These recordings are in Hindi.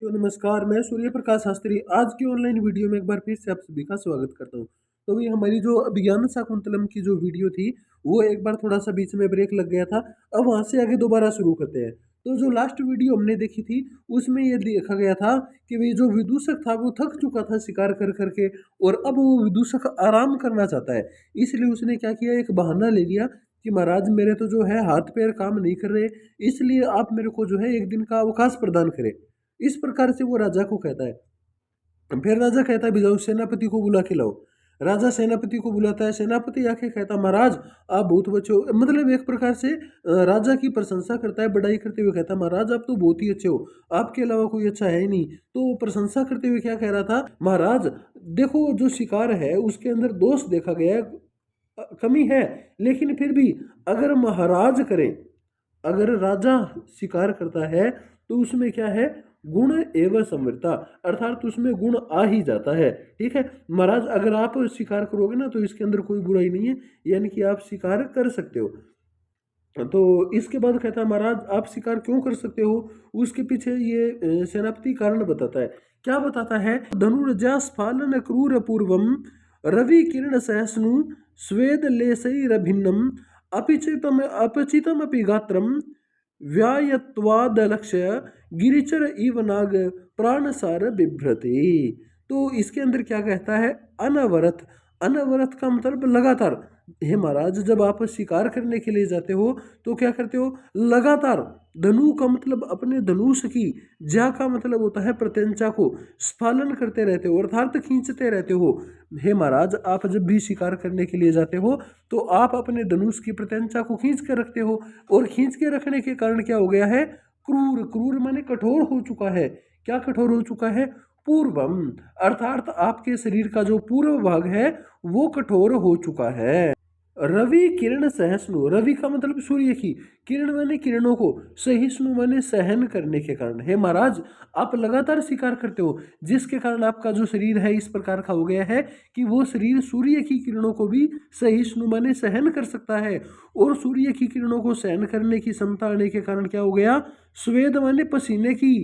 तो नमस्कार, मैं सूर्य प्रकाश शास्त्री आज की ऑनलाइन वीडियो में एक बार फिर से आप सभी का स्वागत करता हूँ। तो अभी हमारी जो अभिज्ञान शाकुंतलम की जो वीडियो थी, वो एक बार थोड़ा-सा बीच में ब्रेक लग गया था। अब वहाँ से आगे दोबारा शुरू करते हैं। तो जो लास्ट वीडियो हमने देखी थी, उसमें ये देखा गया था कि भई जो विदूषक था, वो थक चुका था शिकार कर के और अब वो विदूषक आराम करना चाहता है। इसलिए उसने क्या किया, एक बहाना ले लिया कि महाराज मेरे तो जो है हाथ-पैर काम नहीं कर रहे, इसलिए आप मेरे को जो है 1 दिन का अवकाश प्रदान करें। इस प्रकार से वो राजा को कहता है। फिर राजा कहता है, "भिजाओ सेनापति को बुला के लाओ।" राजा सेनापति को बुलाता है। सेनापति आके कहता, "महाराज आप बहुत अच्छे हो।" मतलब एक प्रकार से राजा की प्रशंसा करता है, बड़ाई करते हुए कहता है, "महाराज आप तो बहुत ही अच्छे हो, आपके अलावा कोई अच्छा है ही नहीं।" तो वो प्रशंसा करते हुए क्या कह रहा था, "महाराज देखो जो शिकार है उसके अंदर दोष देखा गया है, कमी है, लेकिन फिर भी अगर महाराज करें, अगर राजा शिकार करता है तो उसमें क्या है, गुण एवं समृद्धता, अर्थात उसमें गुण आ ही जाता है। ठीक है, महाराज अगर आप शिकार करोगे ना तो इसके अंदर कोई बुराई नहीं है, यानी कि आप शिकार कर सकते हो। तो इसके बाद कहता है, महाराज आप शिकार क्यों कर सकते हो, उसके पीछे ये सेनापति कारण बताता है। क्या बताता है, धनुर्जा स्फालन क्रूर पूर्वम रवि किरण सहस्नु स्वेद लेशैरभिन्नम अपिचितम अपचितम अपि गात्रम व्यायत्वाद लक्ष्य गिरिचर इव नाग प्राणसार बिभ्रति। तो इसके अंदर क्या कहता है, अनवरत। अनवरत का मतलब लगातार। हे महाराज जब आप शिकार करने के लिए जाते हो तो क्या करते हो, लगातार। धनु का मतलब अपने धनुष की, जा का मतलब होता है प्रत्यंचा को स्फालन करते रहते हो, अर्थात खींचते रहते हो। हे महाराज आप जब भी शिकार करने के लिए जाते हो तो आप अपने धनुष की प्रत्यंचा को खींच के रखते हो, और खींच के रखने के कारण क्या हो गया है, क्रूर। क्रूर माने कठोर हो चुका है। क्या कठोर हो चुका है, पूर्वम, अर्थात आपके शरीर का जो पूर्व भाग है वो कठोर हो चुका है। रवि किरण सहिष्णु, रवि का मतलब सूर्य की, किरण माने किरणों को, सहिष्णु माने सहन करने के कारण। हे महाराज आप लगातार शिकार करते हो, जिसके कारण आपका जो शरीर है इस प्रकार का हो गया है कि वो शरीर सूर्य की किरणों को भी सहिष्णु माने सहन कर सकता है। और सूर्य की किरणों को सहन करने की क्षमता आने के कारण क्या हो गया, स्वेद माने पसीने की,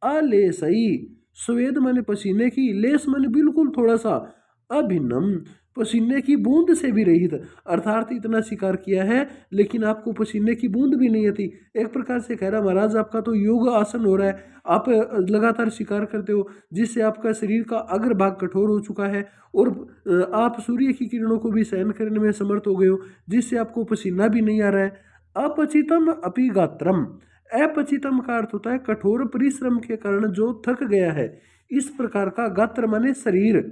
अलेसई, स्वेद माने पसीने की, लेस माने बिल्कुल थोड़ा सा, अभिन्नम पसीने की बूंद से भी रहित, अर्थात इतना शिकार किया है लेकिन आपको पसीने की बूंद भी नहीं आती। एक प्रकार से कह रहा महाराज आपका तो योग आसन हो रहा है, आप लगातार शिकार करते हो जिससे आपका शरीर का अग्रभाग कठोर हो चुका है, और आप सूर्य की किरणों को भी सहन करने में समर्थ हो गए हो जिससे आपको पसीना भी नहीं आ रहा है। अपचितम अपि गात्रम, अपचितम का अर्थ होता है कठोर परिश्रम के कारण जो थक गया है, इस प्रकार का गात्र माने शरीर।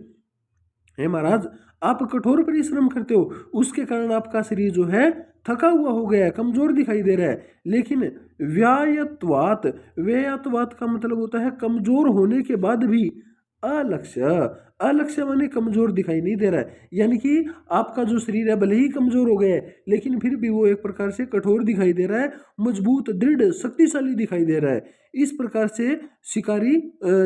हे महाराज आप कठोर परिश्रम करते हो, उसके कारण आपका शरीर जो है थका हुआ हो गया है, कमजोर दिखाई दे रहा है। लेकिन व्यायत्वात, व्ययत्वात का मतलब होता है कमजोर होने के बाद भी अलक्ष्य, अलक्ष्य माने कमजोर दिखाई नहीं दे रहा है, यानी कि आपका जो शरीर है भले ही कमजोर हो गया है लेकिन फिर भी वो एक प्रकार से कठोर दिखाई दे रहा है, मजबूत दृढ़ शक्तिशाली दिखाई दे रहा है। इस प्रकार से शिकारी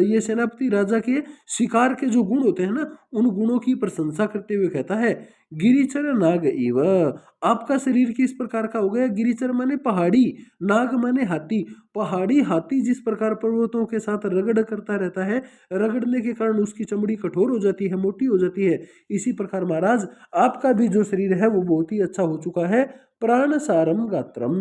ये सेनापति राजा के शिकार के जो गुण होते हैं ना, उन गुणों की प्रशंसा करते हुए कहता है, गिरिचर नाग इव, आपका शरीर किस प्रकार का हो गया, गिरिचर माने पहाड़ी, नाग माने हाथी। पहाड़ी हाथी जिस प्रकार पर्वतों के साथ रगड़ करता रहता है, रगड़ने के कारण उसकी चमड़ी कठोर हो जाती है, मोटी हो जाती है, इसी प्रकार महाराज आपका भी जो शरीर है वो बहुत ही अच्छा हो चुका है। प्राण सारम गात्रम,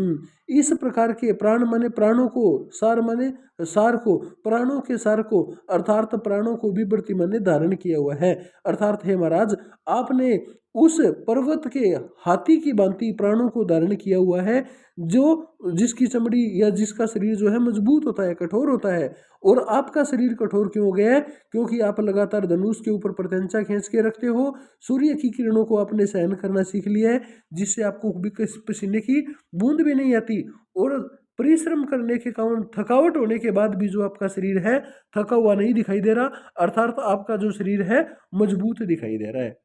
इस प्रकार के, प्राण माने प्राणों को, सार माने सार को, प्राणों के सार को, अर्थात प्राणों को भी वृत्ति माने धारण किया हुआ है। अर्थात हे महाराज आपने उस पर्वत के हाथी की भांति प्राणों को धारण किया हुआ है, जो जिसकी चमड़ी या जिसका शरीर जो है मजबूत होता है, कठोर होता है। और आपका शरीर कठोर क्यों हो गया है, क्योंकि आप लगातार धनुष के ऊपर प्रत्यंचा खींच के रखते हो, सूर्य की किरणों को आपने सहन करना सीख लिया है जिससे आपको भी पसीने की बूंद भी नहीं आती, और परिश्रम करने के कारण थकावट होने के बाद भी जो आपका शरीर है थका हुआ नहीं दिखाई दे रहा, अर्थात आपका जो शरीर है मजबूत दिखाई दे रहा है।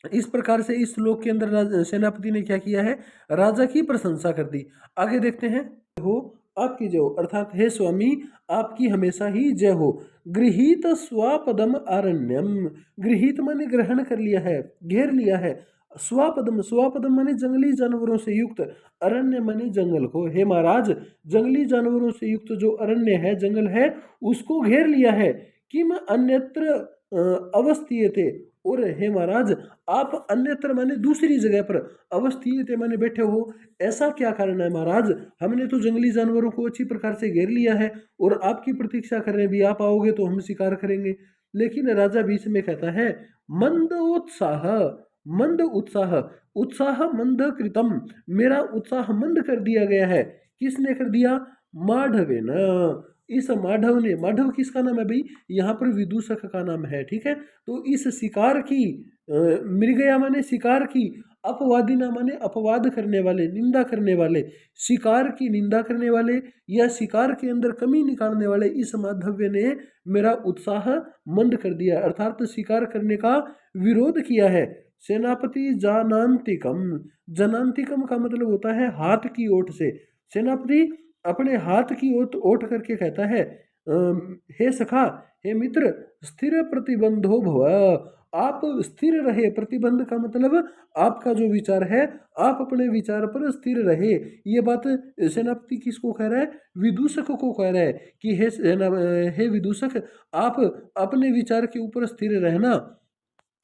इस प्रकार से इस श्लोक के अंदर सेनापति ने क्या किया है, राजा की प्रशंसा कर दी। आगे देखते हैं, हो आपकी जय हो, अर्थात हे स्वामी आपकी हमेशा ही जय हो। गृहीत स्वापदम आरण्यम, गृहीत माने ग्रहण कर लिया है, घेर लिया है, स्वापदम, स्वापदम माने जंगली जानवरों से युक्त, अरण्य माने जंगल को। हे महाराज, जंगली जानवरों से युक्त जो अरण्य है, जंगल है, उसको घेर लिया है। किम अन्यत्र अवस्थियते, और हे महाराज, आप अन्यत्र माने दूसरी जगह पर, अवस्थियते माने बैठे हो, ऐसा क्या कारण है महाराज? हमने तो जंगली जानवरों को अच्छी प्रकार से घेर लिया है और आपकी प्रतीक्षा कर रहे हैं, भी आप आओगे तो हम शिकार करेंगे। लेकिन राजा बीच में कहता है, मंदोत्साह, मंद उत्साह, उत्साह मंद कृतम, मेरा उत्साह मंद कर दिया गया है। किसने कर दिया? माधवे न, इस माधव ने, माधव किसका नाम है भाई? यहाँ पर विदूषक का नाम है, ठीक है। तो इस शिकार की, मृगया माने शिकार की, अपवादिना माने अपवाद करने वाले, निंदा करने वाले, शिकार की निंदा करने वाले या शिकार के अंदर कमी निकालने वाले इस माधव्य ने मेरा उत्साह मंद कर दिया, अर्थात शिकार करने का विरोध किया है। सेनापति जानांतिकम, जनांतिकम का मतलब होता है हाथ की ओट से। सेनापति अपने हाथ की ओट ओट करके कहता है, हे सखा, हे मित्र, स्थिर प्रतिबंधो भव, आप स्थिर रहे। प्रतिबंध का मतलब आपका जो विचार है, आप अपने विचार पर स्थिर रहे। ये बात सेनापति किसको कह रहा है? विदूषक को कह रहा है कि हे विदूषक, आप अपने विचार के ऊपर स्थिर रहना।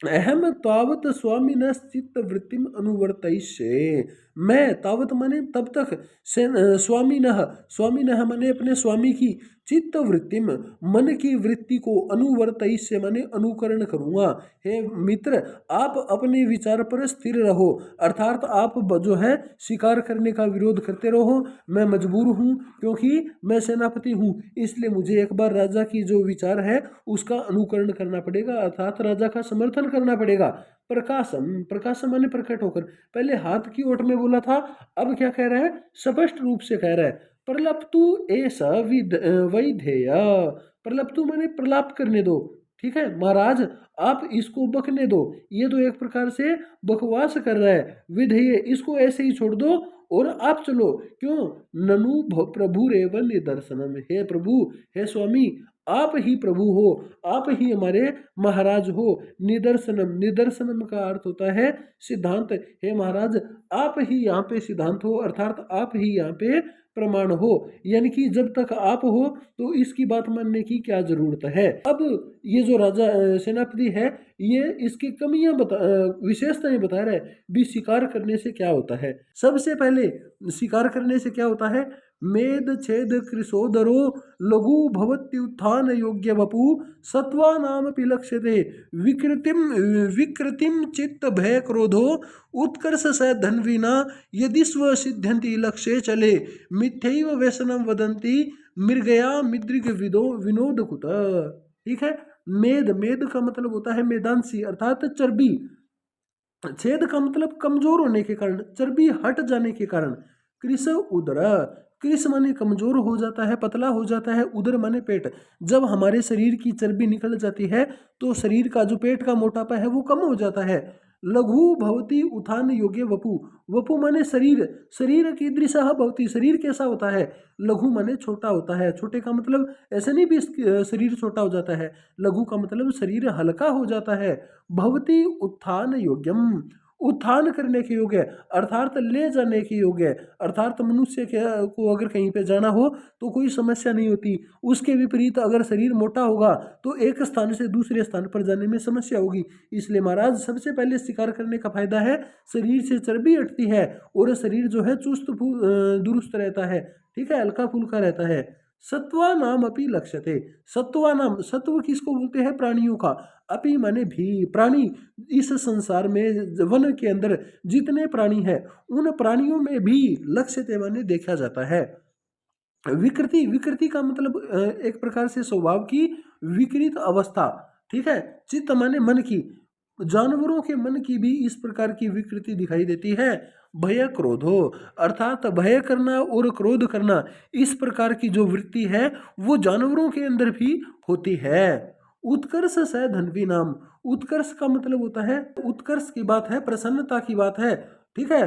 अहम तावत स्वामी न चित्त वृत्तिम अनुवर्तयिष्ये, मैं तावत माने तब तक, स्वामी न, स्वामी न माने अपने स्वामी की, चित्त वृत्तिम मन की वृत्ति को, अनुवर्तयिष्ये माने अनुकरण करूंगा। हे मित्र, आप अपने विचार पर स्थिर रहो, अर्थात आप जो है शिकार करने का विरोध करते रहो। मैं मजबूर हूँ क्योंकि मैं सेनापति हूँ, इसलिए मुझे एक बार राजा की जो विचार है उसका अनुकरण करना पड़ेगा, अर्थात राजा का समर्थन करना पड़ेगा। प्रकाशम, प्रकाशम माने प्रकट होकर, पहले हाथ की ओट में बोला था, अब क्या कह रहा है? स्पष्ट रूप से कह रहा है, प्रलप्तु ऐसा वैधेय, प्रलप्तु माने प्रलाप करने दो, ठीक है महाराज, आप इसको बकने दो, ये तो एक प्रकार से बकवास कर रहा है। विधेय, इसको ऐसे ही छोड़ दो और आप चलो। क्यों? ननु प्रभु रेव निदर्शनम, हे प्रभु, हे स्वामी, आप ही प्रभु हो, आप ही हमारे महाराज हो। निदर्शनम, निदर्शनम का अर्थ होता है सिद्धांत। हे महाराज, आप ही यहाँ पे सिद्धांत हो, अर्थात आप ही यहाँ पे प्रमाण हो, यानी कि जब तक आप हो तो इसकी बात मानने की क्या जरूरत है। अब ये जो राजा सेनापति है, ये इसकी कमियां विशेषताएं बता रहा है भी शिकार करने से क्या होता है। सबसे पहले शिकार करने से क्या होता है? मेद छेद कृशोदरो लघु भवत्युत्थान योग्य वपु सत्वानामपि लक्ष्यते, विकृतिम, विकृतिम चित्त भय क्रोधो उत्कर्ष स धन्विना यदि स्व सिद्ध्यन्ति लक्ष्ये चले, मिथ्यैव व्यसनम वदन्ति मृगया मिद्रिग विदो विनोद कुत, ठीक है। मेद, मेद का मतलब होता है मेदांशी, अर्थात चर्बी। छेद का मतलब कमजोर होने के कारण, चर्बी हट जाने के कारण। कृश उदर, कृश माने कमजोर हो जाता है, पतला हो जाता है, उदर माने पेट। जब हमारे शरीर की चर्बी निकल जाती है तो शरीर का जो पेट का मोटापा है वो कम हो जाता है। लघु भवती उत्थान योग्य वपु, वपु माने शरीर, शरीर की दृशा भवती, शरीर कैसा होता है? लघु माने छोटा होता है। छोटे का मतलब ऐसे नहीं भी शरीर छोटा हो जाता है, लघु का मतलब शरीर हल्का हो जाता है। भवती उत्थान योग्यम, उत्थान करने के योग्य, अर्थात ले जाने के योग्य, अर्थात मनुष्य को अगर कहीं पे जाना हो तो कोई समस्या नहीं होती। उसके विपरीत अगर शरीर मोटा होगा तो एक स्थान से दूसरे स्थान पर जाने में समस्या होगी। इसलिए महाराज, सबसे पहले शिकार करने का फायदा है शरीर से चर्बी हटती है और शरीर जो है चुस्त दुरुस्त रहता है, ठीक है, हल्का फुल्का रहता है। सत्वा नाम अपनी लक्ष्यते, सत्वा नाम, सत्व किसको बोलते हैं? प्राणियों का। अपि माने भी, प्राणी, इस संसार में वन के अंदर जितने प्राणी हैं उन प्राणियों में भी लक्ष्यते माने देखा जाता है। विकृति, विकृति का मतलब एक प्रकार से स्वभाव की विकृत अवस्था, ठीक है। चित्त माने मन की, जानवरों के मन की भी इस प्रकार की विकृति दिखाई देती है। भय क्रोधो, अर्थात भय करना और क्रोध करना, इस प्रकार की जो वृत्ति है वो जानवरों के अंदर भी होती है। उत्कर्ष से धन्वी नाम, उत्कर्ष का मतलब होता है, उत्कर्ष की बात है, प्रसन्नता की बात है। ठीक है।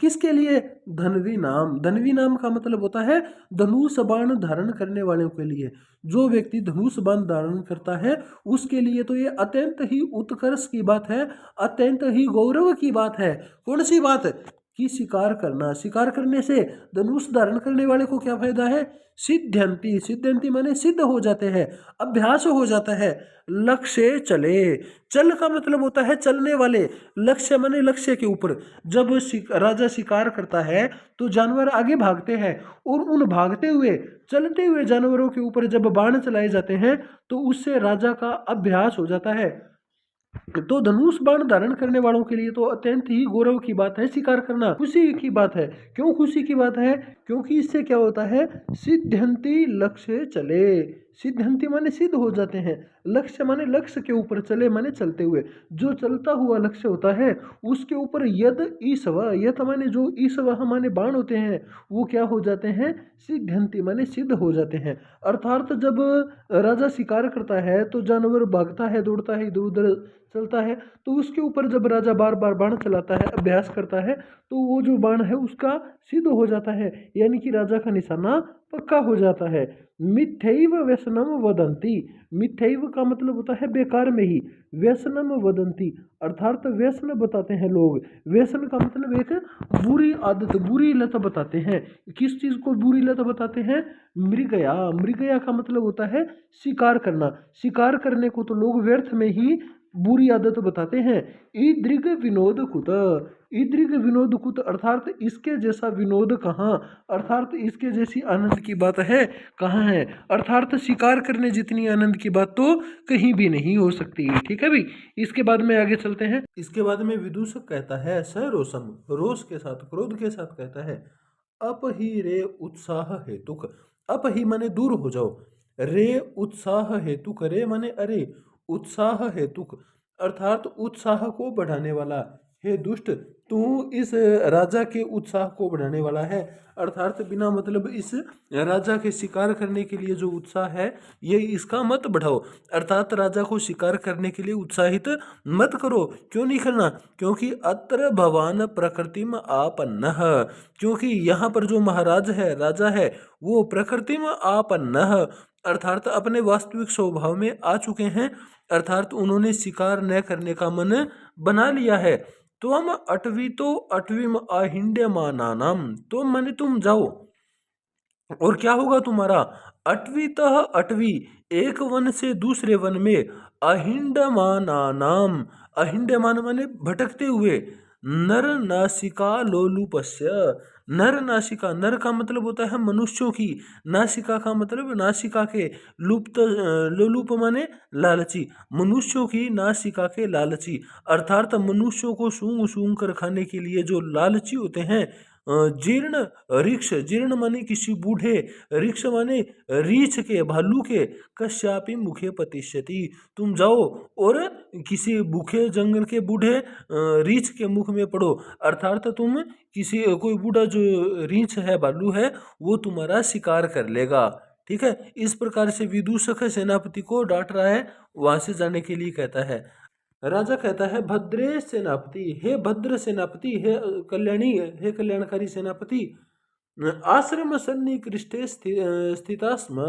किसके लिए? धनवी नाम। धनवी नाम का मतलब होता है धनुष बाण धारण करने वालों के लिए। जो व्यक्ति धनुष बाण धारण करता है उसके लिए तो ये अत्यंत ही उत्कर्ष की बात है, अत्यंत ही गौरव की बात है। कौन सी बात? कि शिकार करना। शिकार करने से धनुष धारण करने वाले को क्या फायदा है? सिद्ध्यंती। सिद्ध्यंती माने सिद्ध हो जाते हैं, अभ्यास हो जाता है। लक्ष्य चले। चल का मतलब होता है चलने वाले। लक्ष्य माने लक्ष्य के ऊपर। जब राजा शिकार करता है तो जानवर आगे भागते हैं और उन भागते हुए चलते हुए जानवरों के ऊपर जब बाण चलाए जाते हैं तो उससे राजा का अभ्यास हो जाता है। तो धनुष बाण धारण करने वालों के लिए तो अत्यंत ही गौरव की बात है शिकार करना, खुशी की बात है। क्यों खुशी की बात है? क्योंकि इससे क्या होता है? सिद्ध्यंती लक्ष्य चले। सिद्ध्यंती माने सिद्ध हो जाते हैं। लक्ष्य माने लक्ष्य के ऊपर, चले माने चलते हुए। जो चलता हुआ लक्ष्य होता है उसके ऊपर यद ईसव, यथ माने जो, ईसव माने बाण होते हैं, वो क्या हो जाते हैं? सिद्ध्यंती माने सिद्ध हो जाते हैं। अर्थात जब राजा शिकार करता है तो जानवर भागता है, दौड़ता है, इधर उधर चलता है, तो उसके ऊपर जब राजा बार बार बाण चलाता है, अभ्यास करता है, तो वो जो बाण है उसका सिद्ध हो जाता है, यानी कि राजा का निशाना पक्का हो जाता है। मिथ्यैव व्यसनम वदंती। मिथ्यैव का मतलब होता है बेकार में ही, व्यसनम वदंती अर्थात व्यसन बताते हैं लोग। व्यसन का मतलब एक बुरी आदत, बुरी लत बताते हैं। किस चीज को बुरी लत बताते हैं? मृगया। मृगया का मतलब होता है शिकार करना। शिकार करने को तो लोग व्यर्थ में ही बुरी आदत बताते हैं। ईदृग विनोद कुत। ईदृग विनोद कुत अर्थात इसके जैसा विनोद कहाँ, अर्थात इसके जैसी आनंद की बात है कहाँ है। अर्थात शिकार करने जितनी आनंद की बात तो कहीं भी नहीं हो सकती। ठीक है भाई। इसके बाद में आगे चलते हैं। इसके बाद में विदूषक कहता है सरोसम, रोष के साथ, क्रोध के साथ कहता है अप ही रे उत्साह हेतुक। अप ही माने दूर हो जाओ, रे उत्साह हेतुक, रे माने अरे, उत्साह हेतुक अर्थात उत्साह को बढ़ाने वाला। हे दुष्ट, तू इस राजा के उत्साह को बढ़ाने वाला है। अर्थात बिना मतलब इस राजा के शिकार करने के लिए जो उत्साह है ये इसका मत बढ़ाओ। अर्थात राजा को शिकार करने के लिए उत्साहित मत करो। क्यों नहीं करना? क्योंकि अत्र भवान प्रकृतिम आपन्न। क्योंकि यहाँ पर जो महाराज है, राजा है, वो प्रकृतिम आपन्न अर्थात अपने वास्तविक स्वभाव में आ चुके हैं। अर्थात उन्होंने शिकार न करने का मन बना लिया है। तो हम अटवी तो अटवीम आहिंड्यमानानाम, तो माने तुम जाओ और क्या होगा तुम्हारा? अटवीतः अटवी, एक वन से दूसरे वन में, अहिंडमानानाम, अहिंड्यमान माने भटकते हुए, नर नासिका लोलुपस्य। नर नासिका, नर का मतलब होता है मनुष्यों की, नासिका का मतलब नासिका के, लुप्त लोलुप माने लालची, मनुष्यों की नासिका के लालची। अर्थात मनुष्यों को सूंघ सूंघ कर खाने के लिए जो लालची होते हैं। जीर्ण ऋक्ष, जीर्ण माने किसी बूढ़े, ऋक्ष माने रीछ के, भालू के, कश्यापि मुखे पतिष्यति, तुम जाओ और किसी भूखे जंगल के बूढ़े रीछ के मुख में पड़ो। अर्थात तुम किसी, कोई बूढ़ा जो रीछ है, भालू है, वो तुम्हारा शिकार कर लेगा। ठीक है। इस प्रकार से विदूषक सेनापति को डांट रहा है, वहां से जाने के लिए कहता है। राजा कहता है भद्रे सेनापति, हे भद्र सेनापति, हे कल्याणी, हे कल्याणकारी सेनापति, आश्रम सन्निकृष्टे स्थिता स्म।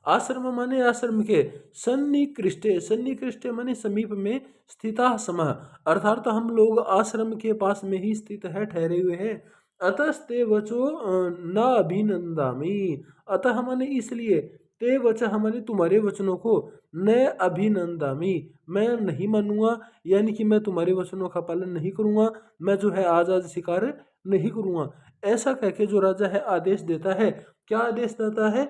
आश्रम माने आश्रम के, सन्निकृष्टे, सन्निकृष्टे माने समीप में, स्थिता स्म अर्थात हम लोग आश्रम के पास में ही स्थित है, ठहरे हुए हैं। अतस्ते वचो न अभिनंदामि, अतः माने इसलिए, ते वच हमारे तुम्हारे वचनों को, न अभिनंदामि मैं नहीं मानूंगा, यानी कि मैं तुम्हारे वचनों का पालन नहीं करूंगा, मैं जो है आज शिकार नहीं करूंगा। ऐसा कह के जो राजा है आदेश देता है। क्या आदेश देता है?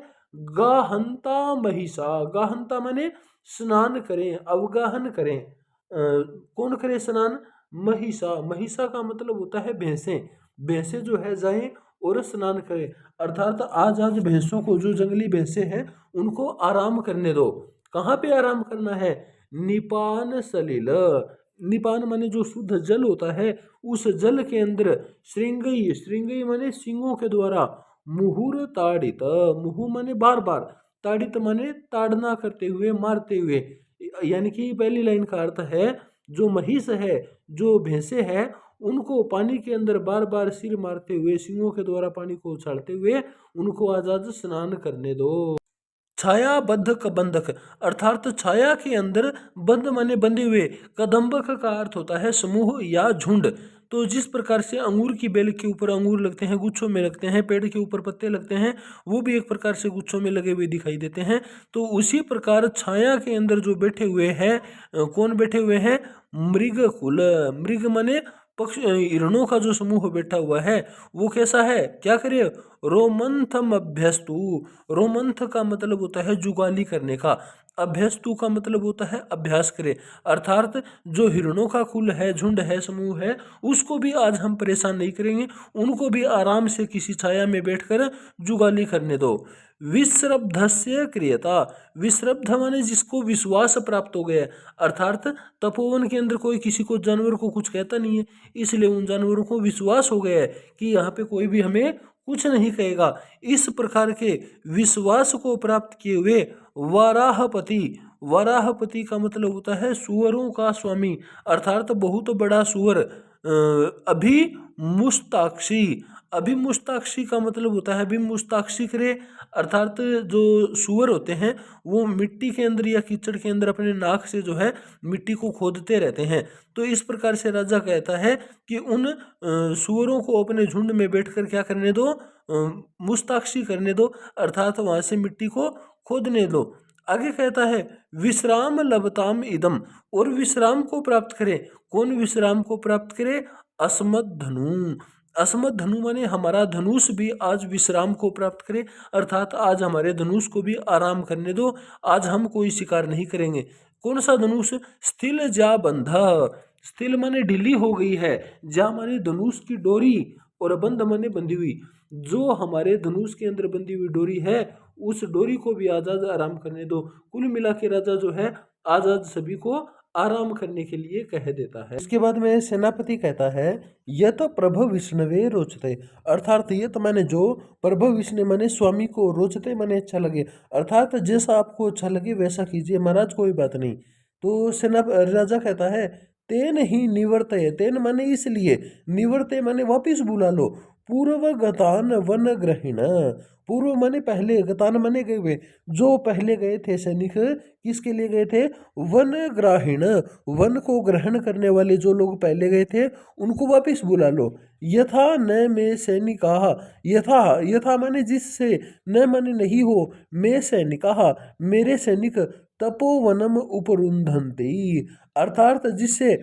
गाहंता महिषा। गाहंता माने स्नान करें, अवगाहन करें। कौन करे स्नान? महिषा। महिषा का मतलब होता है भैंसें। भैंसें जो है जाएं और स्नान करें। अर्थात आज भैंसों को, जो जंगली भैंसें हैं, उनको आराम करने दो। कहाँ पे आराम करना है? निपान सलिल। निपान माने जो शुद्ध जल होता है, उस जल के अंदर श्रृंगई, श्रृंगई माने सिंगों के द्वारा, मुहुर ताड़ित, मुहु माने बार बार, ताड़ित माने ताड़ना करते हुए, मारते हुए। यानी कि पहली लाइन का अर्थ है जो महिष है, जो भैंसे है, उनको पानी के अंदर बार बार सिर मारते हुए, सींगों के द्वारा पानी को उछालते हुए उनको आज स्नान करने दो। छाया बद्ध कबंधक अर्थात छाया के अंदर बंद माने बंधे हुए, कदम्बक का अर्थ होता है समूह या झुंड। तो जिस प्रकार से अंगूर की बेल के ऊपर अंगूर लगते हैं, गुच्छों में लगते हैं, पेड़ के ऊपर पत्ते लगते हैं, वो भी एक प्रकार से गुच्छों में लगे हुए दिखाई देते हैं। तो उसी प्रकार छाया के अंदर जो बैठे हुए हैं, कौन बैठे हुए हैं? मृग कुल। मृग माने पक्ष, हिरणों का जो समूह बैठा हुआ है वो कैसा है? क्या करे? रोमंथम अभ्यस्तु। रोमंथ का मतलब होता है जुगाली करने का, अभ्यस्तु का मतलब होता है अभ्यास करे। अर्थात जो हिरणों का कुल है, झुंड है, समूह है, उसको भी आज हम परेशान नहीं करेंगे, उनको भी आराम से किसी छाया में बैठकर जुगाली करने दो। विश्रब्धस्य क्रियता। विश्रब्ध माने जिसको विश्वास प्राप्त हो गया, अर्थात तपोवन के अंदर कोई किसी को, जानवर को कुछ कहता नहीं है, इसलिए उन जानवरों को विश्वास हो गया है कि यहाँ पे कोई भी हमें कुछ नहीं कहेगा। इस प्रकार के विश्वास को प्राप्त किए हुए वराहपति। वराहपति का मतलब होता है सुअरों का स्वामी, अर्थात बहुत बड़ा सुअर। अभिमुष्ताक्षी। अभिमुष्ताक्षी का मतलब होता है अभिमुष्ताक्षी करे, अर्थात जो सुअर होते हैं वो मिट्टी के अंदर या कीचड़ के अंदर अपने नाक से जो है मिट्टी को खोदते रहते हैं। तो इस प्रकार से राजा कहता है कि उन सुअरों को अपने झुंड में बैठकर क्या करने दो? मुस्ताक्षी करने दो, अर्थात वहां से मिट्टी को खोदने दो। आगे कहता है विश्राम लभताम इदम, और विश्राम को प्राप्त करे। कौन विश्राम को प्राप्त करे? अस्मत् धनु। अस्मत् धनु माने हमारा धनुष भी आज विश्राम को प्राप्त करे, अर्थात आज हमारे धनुष को भी आराम करने दो, आज हम कोई शिकार नहीं करेंगे। कौन सा धनुष? स्थिल जा बंध। स्थिल माने ढीली हो गई है, जा माने धनुष की डोरी, और बंध माने बंधी हुई। जो हमारे धनुष के अंदर बंधी हुई डोरी है उस डोरी को भी आज आराम करने दो। कुल मिला के राजा जो है आज सभी को आराम करने के लिए कह देता है। इसके बाद में सेनापति कहता है यत प्रभ विष्णवे रोचते, अर्थात यत माने जो, प्रभ विष्णु माने स्वामी को, रोचते माने अच्छा लगे, अर्थात जैसा आपको अच्छा लगे वैसा कीजिए महाराज, कोई बात नहीं। तो सेना राजा कहता है तेन ही निवर्तय, तेन माने इसलिए, निवर्तय माने वापिस बुला लो। पूर्व गतान वन ग्रहिण, पूर्व माने पहले, गतान माने गए हुए, जो पहले गए थे सैनिक, किसके लिए गए थे? वन ग्राहीण, वन को ग्रहण करने वाले जो लोग पहले गए थे उनको वापिस बुला लो। यथा न में सैनिका, यथा, यथा माने जिससे, न माने नहीं हो, में सैनिका मेरे सैनिक, तपोवनम उपरुंधन्ति, अर्थात जिससे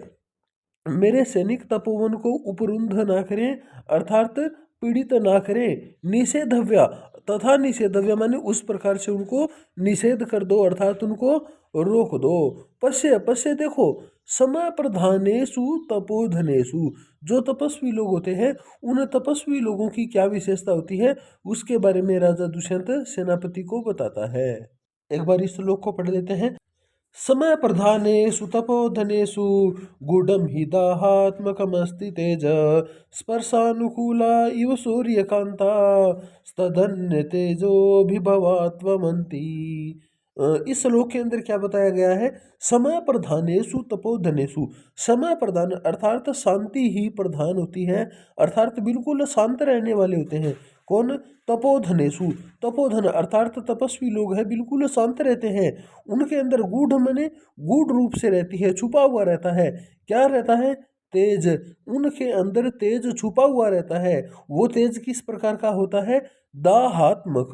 मेरे सैनिक तपोवन को उपरुंध ना करें, अर्थात पीड़ित ना करें। निषेधव्या, तथा निषेधव्या माने उस प्रकार से उनको निषेध कर दो, अर्थात उनको रोक दो। पश्य, पश्य देखो, समय प्रधानेषु तपोधनेषु, जो तपस्वी लोग होते हैं उन तपस्वी लोगों की क्या विशेषता होती है उसके बारे में राजा दुष्यंत सेनापति को बताता है। एक बार इस श्लोक को पढ़ लेते हैं। समय प्रधानेषु तपोधनेषु गूढ़ं हि दाहात्मकमस्ति तेज, स्पर्शानुकूला इव सूर्यकान्ता स्तदन्य तेजोभिभवात्वमन्ति। इस श्लोक के अंदर क्या बताया गया है? समय प्रधानेषु तपोधनेषु, समय प्रधान अर्थात शांति ही प्रधान होती है, अर्थात बिल्कुल शांत रहने वाले होते हैं। कौन? तपोधनेषु, तपोधन अर्थात तपस्वी लोग हैं, बिल्कुल शांत रहते हैं। उनके अंदर गूढ़ माने गूढ़ रूप से रहती है, छुपा हुआ रहता है। क्या रहता है? तेज, उनके अंदर तेज छुपा हुआ रहता है। वो तेज किस प्रकार का होता है? दाहात्मक,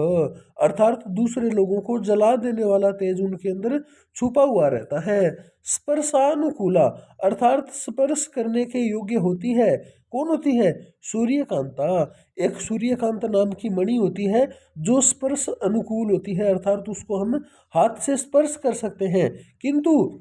अर्थात दूसरे लोगों को जला देने वाला तेज उनके अंदर छुपा हुआ रहता है। स्पर्शानुकूला, अर्थात स्पर्श करने के योग्य होती है। कौन होती है? सूर्यकांता, एक सूर्यकांत नाम की मणि होती है जो स्पर्श अनुकूल होती है, अर्थात उसको हम हाथ से स्पर्श कर सकते हैं, किंतु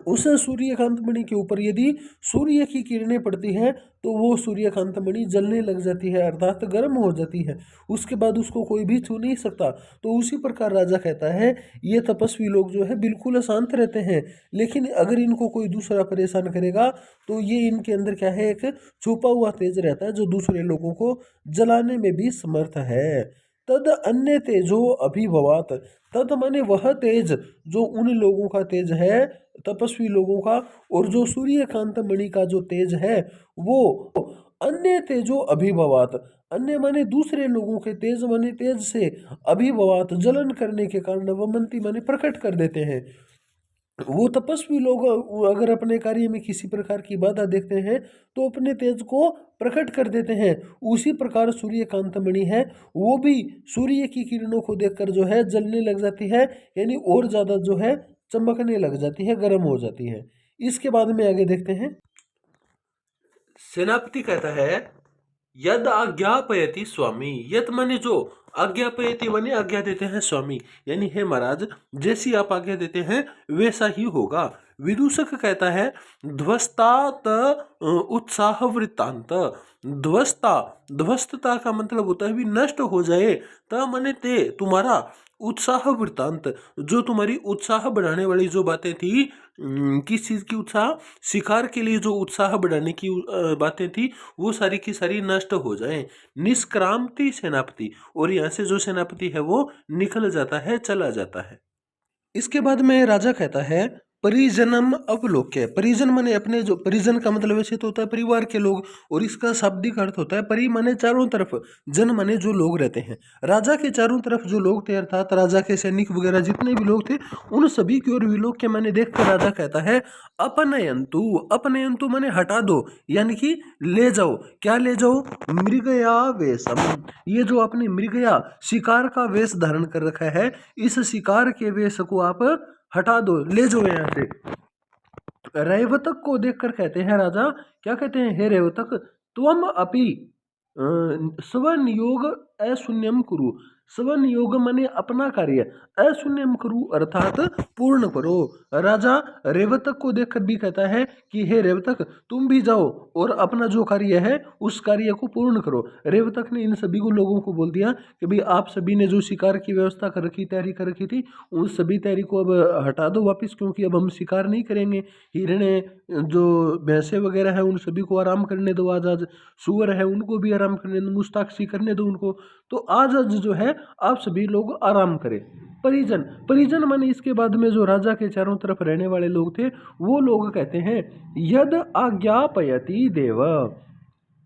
उस सूर्यकांत मणि के ऊपर यदि सूर्य की किरणें पड़ती हैं तो वो सूर्यकांत मणि जलने लग जाती है, अर्थात गर्म हो जाती है, उसके बाद उसको कोई भी छू नहीं सकता। तो उसी प्रकार राजा कहता है ये तपस्वी लोग जो है बिल्कुल शांत रहते हैं, लेकिन अगर इनको कोई दूसरा परेशान करेगा तो ये इनके अंदर क्या है? एक छुपा हुआ तेज रहता है जो दूसरे लोगों को जलाने में भी समर्थ है। तद अन्य तेजो अभिभवात, तद माने वह तेज जो उन लोगों का तेज है तपस्वी लोगों का, और जो सूर्यकांत मणि का जो तेज है वो अन्य तेजो अभिभवात, अन्य माने दूसरे लोगों के तेज माने तेज से, अभिभवात जलन करने के कारण, वमंती माने प्रकट कर देते हैं। वो तपस्वी लोग अगर अपने कार्य में किसी प्रकार की बाधा देखते हैं तो अपने तेज को प्रकट कर देते हैं। उसी प्रकार सूर्यकांत मणि है, वो भी सूर्य की किरणों को देखकर जो है जलने लग जाती है, यानी और ज्यादा जो है चमकने लग जाती है, गर्म हो जाती है। इसके बाद में आगे देखते हैं। सेनापति कहता है यद आज्ञापयति स्वामी, यत माने जो, आज्ञापयति माने आज्ञा देते हैं स्वामी, यानी हे महाराज जैसी आप आज्ञा देते हैं वैसा ही होगा। विदूषक कहता है ध्वस्तात उत्साह वृत्तांत, ध्वस्ता, ध्वस्तता का मतलब होता है भी नष्ट हो जाए, त माने ते तुम्हारा, उत्साह वृत्तांत जो तुम्हारी उत्साह बढ़ाने वाली जो बातें थी, किस चीज की उत्साह, शिकार के लिए जो उत्साह बढ़ाने की बातें थी वो सारी की सारी नष्ट हो जाए। निष्क्रांति सेनापति, और यहाँ से जो सेनापति है वो निकल जाता है, चला जाता है। इसके बाद में राजा कहता है परिजनम अवलोक्य, परिजन माने अपने, जो परिजन का मतलब वैसे तो होता है परिवार के लोग, और इसका शाब्दिक अर्थ होता है परि माने चारों तरफ, जन माने जो लोग रहते हैं। राजा के चारों तरफ जो लोग थे अर्थात राजा के सैनिक वगैरह जितने भी लोग थे उन सभी की ओर विलोक्य माने देखकर राजा कहता है अपनयंतु, अपनयंतु माने हटा दो, यानी कि ले जाओ। क्या ले जाओ? मृगया वेशम, ये जो आपने मृगया शिकार का वेश धारण कर रखा है, इस शिकार के वेश को आप हटा दो, ले जाओ यहाँ से। रेवतक को देखकर कहते हैं राजा, क्या कहते हैं, हे रेवतक त्वम अपि स्वनियोग अशून्यम कुरु, स्वनियोग माने अपना कार्य, अशून्यम कुरु अर्थात पूर्ण करो। राजा रेवतक को देखकर भी कहता है कि हे रेवतक तुम भी जाओ और अपना जो कार्य है उस कार्य को पूर्ण करो। रेवतक ने इन सभी को लोगों को बोल दिया कि भाई आप सभी ने जो शिकार की व्यवस्था कर रखी, तैयारी कर रखी थी, उन सभी तैयारी को अब हटा दो वापस, क्योंकि अब हम शिकार नहीं करेंगे। हिरणे, जो भैंसे वगैरह है उन सभी को आराम करने दो, आज आज सुअर है उनको भी आराम करने दो, मुस्ताक्सी करने दो उनको, तो आज आज जो है आप सभी लोग आराम करें। परिजन, परिजन माने इसके बाद में जो राजा के चारों तरफ रहने वाले लोग थे वो लोग कहते हैं यद आज्ञापयति देव,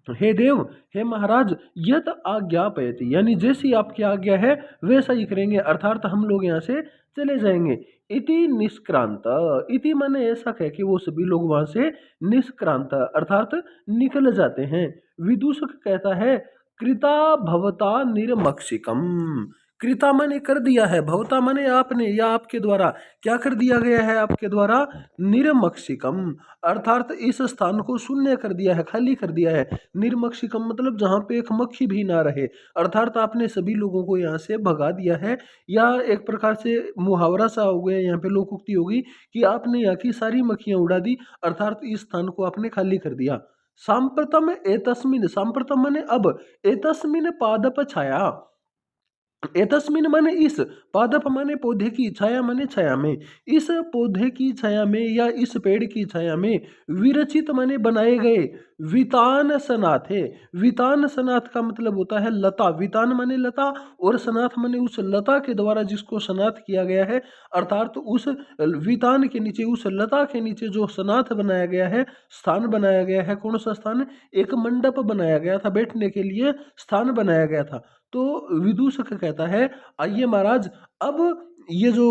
हे देव, हे महाराज, यद आज्ञापयति यानी जैसी आपकी आज्ञा है वैसा ही करेंगे, अर्थात हम लोग यहाँ से चले जाएंगे। इति निष्क्रांत, इति माने ऐसा कह के वो सभी लोग वहां से निष्क्रांत अर्थात निकल जाते हैं। विदूषक कहता है कृता भवता निर्मक्षिकम, कृता माने कर दिया है, भवता माने आपने या आपके द्वारा, क्या कर दिया गया है आपके द्वारा, निर्मक्षिकम अर्थात इस स्थान को शून्य कर दिया है, खाली कर दिया है। निर्मक्षिकम मतलब जहाँ पे एक मक्खी भी ना रहे, अर्थात आपने सभी लोगों को यहाँ से भगा दिया है, या एक प्रकार से मुहावरा सा हो गया, यहाँ पे लोकोक्ति होगी कि आपने यहाँ की सारी मक्खियां उड़ा दी, अर्थात इस स्थान को आपने खाली कर दिया। सांप्रतम एतस्मिन, सांप्रतम माने अब, एतस्मिन पादप छाया, एतस्मिन माने इस, पादप माने पौधे की, छाया माने छाया में, इस पौधे की छाया में या इस पेड़ की छाया में, विरचित माने बनाए गए, वितान सनाथ है। वितान सनाथ का मतलब होता है लता, वितान माने लता और सनाथ माने उस लता के द्वारा जिसको सनाथ किया गया है, अर्थात तो उस वितान के नीचे, उस लता के नीचे जो सनाथ बनाया गया है, स्थान बनाया गया है। कौन सा स्थान? एक मंडप बनाया गया था, बैठने के लिए स्थान बनाया गया था। तो विदूषक कहता है आइए महाराज, अब ये जो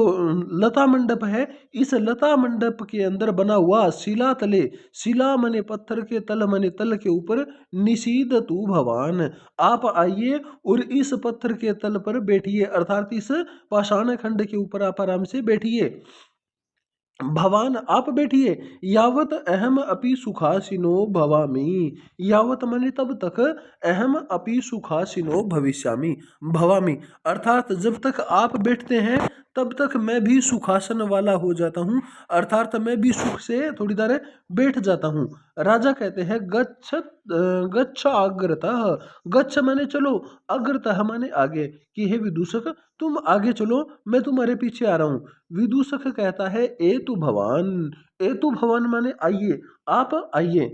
लता मंडप है, इस लता मंडप के अंदर बना हुआ शिला तले, शिला मने पत्थर के, तल मने तल के ऊपर, निषीद तू भवान, आप आइए और इस पत्थर के तल पर बैठिए, अर्थात इस पाषाण खंड के ऊपर आप आराम से बैठिए। भवान आप बैठिए, यावत अहम अपि सुखासीनो भवामी, यावत माने तब तक, अहम अपि सुखासीनो भविष्यामि, भवामी अर्थात जब तक आप बैठते हैं तब तक मैं भी सुखासन वाला हो जाता हूँ, अर्थात मैं भी सुख से थोड़ी देर बैठ जाता हूँ। राजा कहते हैं गच्छ, गच्छ अग्रतः, गच्छ माने चलो, अग्रतः माने आगे, कि हे विदूषक तुम आगे चलो, मैं तुम्हारे पीछे आ रहा हूँ। विदूषक कहता है एतु भवान, एतु भवान माने आइए, आप आइए।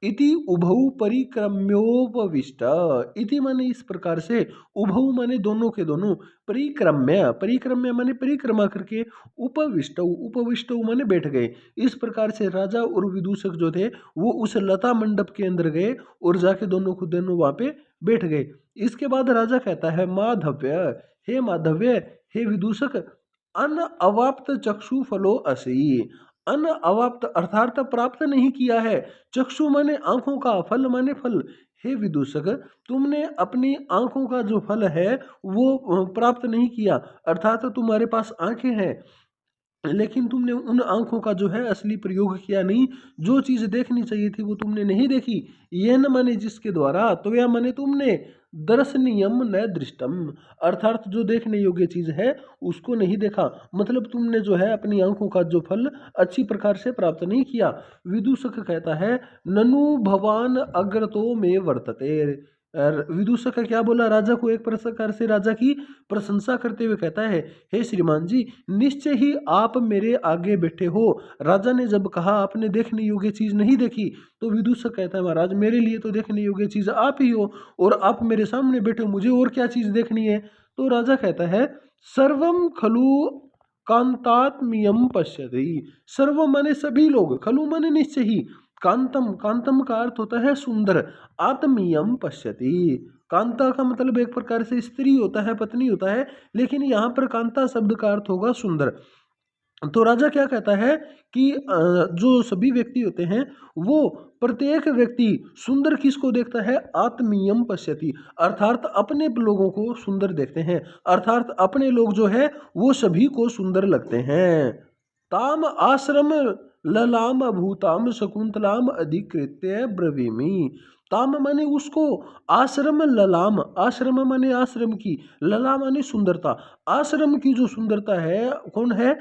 इति उभौ परिक्रम्योपविष्ट। इति माने इस प्रकार से, उभौ माने दोनों के दोनों, परिक्रम्य परिक्रम्य माने परिक्रमा करके, उपविष्ट उपविष्ट माने बैठ गए। इस प्रकार से राजा और विदूषक जो थे वो उस लता मंडप के अंदर गए और जाके दोनों खुद दोनों वहां पे बैठ गए। इसके बाद राजा कहता है माधव्य, हे माधव्य, हे विदूषक, अन अवाप्त चक्षु फलो असि। अन अवाप्त अर्थात प्राप्त नहीं किया है, चक्षु माने आंखों का, फल माने फल। हे विदूषक, तुमने अपनी आंखों का जो फल है वो प्राप्त नहीं किया, अर्थात तुम्हारे पास आंखें हैं लेकिन तुमने उन आंखों का जो है असली प्रयोग किया नहीं। जो चीज देखनी चाहिए थी वो तुमने नहीं देखी। ये न माने जिसके द्वारा, तो या माने तुमने, दर्शनीयम न दृष्टम, अर्थात जो देखने योग्य चीज है उसको नहीं देखा, मतलब तुमने जो है अपनी आंखों का जो फल अच्छी प्रकार से प्राप्त नहीं किया। विदूषक कहता है ननु भवान अग्रतो में वर्तते। विदूषक का क्या बोला, राजा को एक प्रकार से राजा की प्रशंसा करते हुए कहता है, हे श्रीमान जी, निश्चय ही आप मेरे आगे बैठे हो। राजा ने जब कहा आपने देखने योग्य चीज नहीं देखी, तो विदूषक कहता है महाराज मेरे लिए तो देखने योग्य चीज आप ही हो और आप मेरे सामने बैठे हो, मुझे और क्या चीज देखनी है। तो राजा कहता है सर्वम खलु कांतात्म्यम पश्यति। सर्व माने सभी लोग, खलु माने निश्चय ही, कांतम, कांतम का अर्थ होता है सुंदर, आत्मीयम पश्यति। कांता का मतलब एक प्रकार से स्त्री होता है, पत्नी होता है, लेकिन यहाँ पर कांता शब्द का अर्थ होगा सुंदर। तो राजा क्या कहता है कि जो सभी व्यक्ति होते हैं वो, प्रत्येक व्यक्ति सुंदर किसको देखता है, आत्मीयम पश्यति, अर्थात अपने लोगों को सुंदर देखते हैं, अर्थात अपने लोग जो है वो सभी को सुंदर लगते हैं। ताम आश्रम ललाम भूताम शकुंतलाम अधिकृत्य ब्रवीमि। ताम माने उसको, आश्रम ललाम, आश्रम माने आश्रम की, लला माने सुंदरता, आश्रम की जो सुंदरता है, कौन है,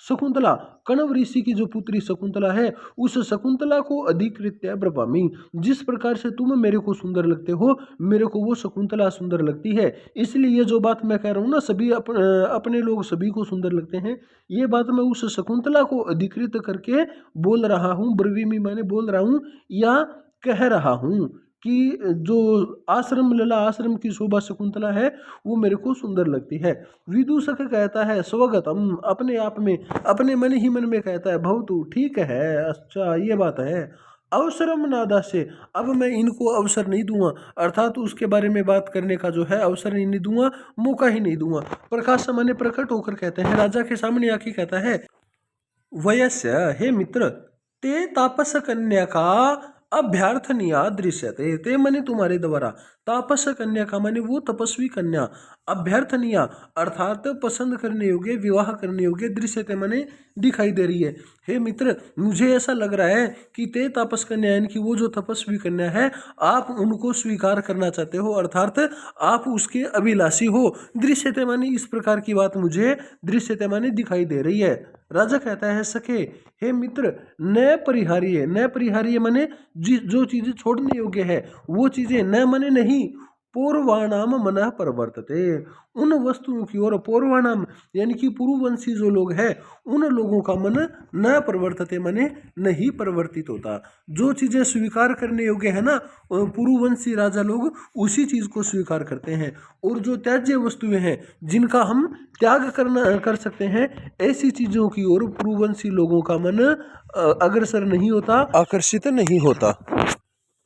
शकुंतला, कण्व ऋषि की जो पुत्री शकुंतला है, उस शकुंतला को अधिकृत्य ब्रवामी, जिस प्रकार से तुम मेरे को सुंदर लगते हो, मेरे को वो शकुंतला सुंदर लगती है। इसलिए ये जो बात मैं कह रहा हूँ ना, सभी अपने लोग सभी को सुंदर लगते हैं, ये बात मैं उस शकुंतला को अधिकृत करके बोल रहा हूँ। ब्रवीमी माने बोल रहा हूँ या कह रहा हूँ कि जो आश्रम लला, आश्रम की शोभा शकुंतला है वो मेरे को सुंदर लगती है। विदूषक कहता है स्वगतम, अपने आप में, अपने मन ही मन में कहता है भवतु, ठीक है, अच्छा ये बात है। अवसरम नादा से, अब मैं इनको अवसर नहीं दूंगा, अर्थात उसके बारे में बात करने का जो है अवसर ही नहीं दूंगा, मौका ही नहीं दूंगा। प्रकाश माने प्रकट होकर कहते हैं, राजा के सामने आके कहता है वयस्य, हे मित्र, ते तापस कन्या का अभ्यर्थनिया दृश्यते। ते माने तुम्हारे द्वारा, तापस कन्या का माने वो तपस्वी कन्या, अभ्यर्थनिया अर्थात पसंद करने योग्य, विवाह करने योग्य, दृश्यते माने दिखाई दे रही है। हे मित्र, मुझे ऐसा लग रहा है कि ते तापस कन्या यानी कि वो जो तपस्वी कन्या है, आप उनको स्वीकार करना चाहते हो, अर्थात आप उसके अभिलाषी हो। दृश्यते माने इस प्रकार की बात मुझे दृश्यते माने दिखाई दे रही है। राजा कहता है सखे, हे मित्र, न परिहार्य, न परिहार्य माने जो चीजें छोड़ने योग्य है वो चीजें, न माने नहीं, पूर्वाणाम मनः प्रवर्तते, उन वस्तुओं की ओर, पूर्वाणाम यानी कि पूर्ववंशी जो लोग हैं उन लोगों का मन न प्रवर्तते माने नहीं परिवर्तित होता। जो चीजें स्वीकार करने योग्य है ना, पूर्ववंशी राजा लोग उसी चीज को स्वीकार करते हैं, और जो त्याज्य वस्तुएं हैं जिनका हम त्याग कर सकते हैं, ऐसी चीजों की ओर पूर्ववंशी लोगों का मन अग्रसर नहीं होता, आकर्षित नहीं होता।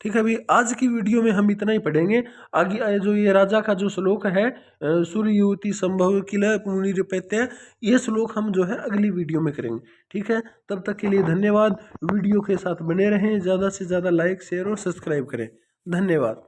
ठीक है भाई, आज की वीडियो में हम इतना ही पढ़ेंगे। आगे जो ये राजा का जो श्लोक है, सूर्य युवती संभव किल मुनिरपैत्य, ये श्लोक हम जो है अगली वीडियो में करेंगे। ठीक है, तब तक के लिए धन्यवाद। वीडियो के साथ बने रहें, ज़्यादा से ज़्यादा लाइक, शेयर और सब्सक्राइब करें। धन्यवाद।